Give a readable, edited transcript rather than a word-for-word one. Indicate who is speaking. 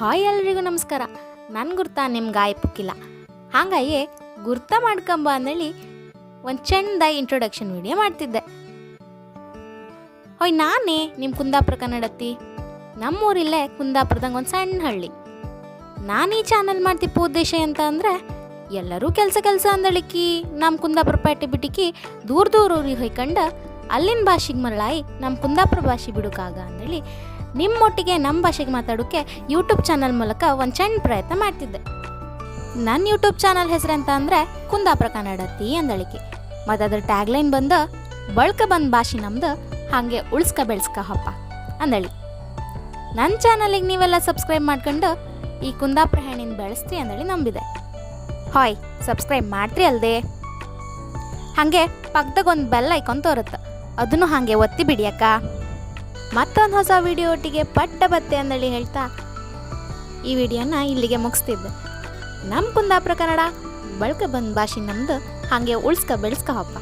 Speaker 1: Hi ಎಲ್ರಿಗೂ ನಮಸ್ಕಾರ. ನನ್ನ ಗುರ್ತ ನಿಮ್ಮ ಗಾಯ ಪುಕ್ಕಿಲ್ಲ, ಹಾಗಾಗಿ ಗುರ್ತ ಮಾಡ್ಕೊಂಬ ಅಂದೇಳಿ ಒಂದು ಚೆಂದ ಇಂಟ್ರೊಡಕ್ಷನ್ ವಿಡಿಯೋ ಮಾಡ್ತಿದ್ದೆ. ಹೋಯ್ ನಾನೇ ನಿಮ್ಮ ಕುಂದಾಪುರ ಕನ್ನಡತಿ. ನಮ್ಮೂರಿಲ್ಲೇ ಕುಂದಾಪುರದಂಗೆ ಒಂದು ಸಣ್ಣ ಹಳ್ಳಿ. ನಾನು ಈ ಚಾನಲ್ ಮಾಡ್ತಿಪ್ಪ ಉದ್ದೇಶ ಅಂತ ಅಂದರೆ ಎಲ್ಲರೂ ಕೆಲಸ ಅಂದಳಿಕ್ಕಿ ನಮ್ಮ ಕುಂದಾಪುರ ಪೇಟೆ ಬಿಟ್ಟಿಕ್ಕಿ ದೂರ ಊರಿಗೆ ಹೊಯ್ಕೊಂಡು ಅಲ್ಲಿನ ಭಾಷೆಗೆ ಮರಳಾಯಿ ನಮ್ಮ ಕುಂದಾಪುರ ಭಾಷೆ ಬಿಡೋಕ್ಕಾಗ ಅಂದೇಳಿ ನಿಮ್ಮೊಟ್ಟಿಗೆ ನಮ್ಮ ಭಾಷೆಗೆ ಮಾತಾಡೋಕ್ಕೆ ಯೂಟ್ಯೂಬ್ ಚಾನಲ್ ಮೂಲಕ ಒಂದು ಸಣ್ಣ ಪ್ರಯತ್ನ ಮಾಡ್ತಿದ್ದೆ. ನನ್ನ ಯೂಟ್ಯೂಬ್ ಚಾನಲ್ ಹೆಸರಂತ ಅಂದರೆ ಕುಂದಾಪುರ ಕನ್ನಡತಿ ಅಂದಳಿಕೆ. ಮತ್ತು ಅದ್ರ ಟ್ಯಾಗ್ಲೈನ್ ಬಂದು ಬಳ್ಕ ಬಂದ ಭಾಷೆ ನಮ್ದು, ಹಾಗೆ ಉಳ್ಸ್ಕ ಬೆಳ್ಸ್ಕ ಹಪ್ಪ ಅಂದಳಿ. ನನ್ನ ಚಾನಲಿಗೆ ನೀವೆಲ್ಲ ಸಬ್ಸ್ಕ್ರೈಬ್ ಮಾಡ್ಕೊಂಡು ಈ ಕುಂದಾಪುರ ಹೆಣ್ಣಿನ ಬೆಳೆಸ್ತಿ ಅಂದಳಿ ನಂಬಿದೆ. ಹಾಯ್ ಸಬ್ಸ್ಕ್ರೈಬ್ ಮಾಡ್ರಿ ಅಲ್ದೆ, ಹಾಗೆ ಪಕ್ಕದಾಗ ಒಂದು ಬೆಲ್ ಐಕಾನ್ ತೋರುತ್ತೆ, ಅದನ್ನು ಹಾಗೆ ಒತ್ತಿ ಬಿಡಿಯಕ್ಕ. ಮತ್ತೊಂದು ಹೊಸ ವಿಡಿಯೋ ಒಟ್ಟಿಗೆ ಪಟ್ಟ ಬತ್ತೆ ಅಂದಳಿ ಹೇಳ್ತಾ ಈ ವಿಡಿಯೋನ ಇಲ್ಲಿಗೆ ಮುಗಿಸ್ತಿದ್ದೆ. ನಮ್ಮ ಕುಂದಾಪುರ ಕನ್ನಡ ಬಳ್ಕ ಬಂದ ಭಾಷೆ ನಮ್ದು, ಹಾಗೆ ಉಳ್ಸ್ಕ ಬೆಳ್ಸ್ಕ ಹಪ್ಪ.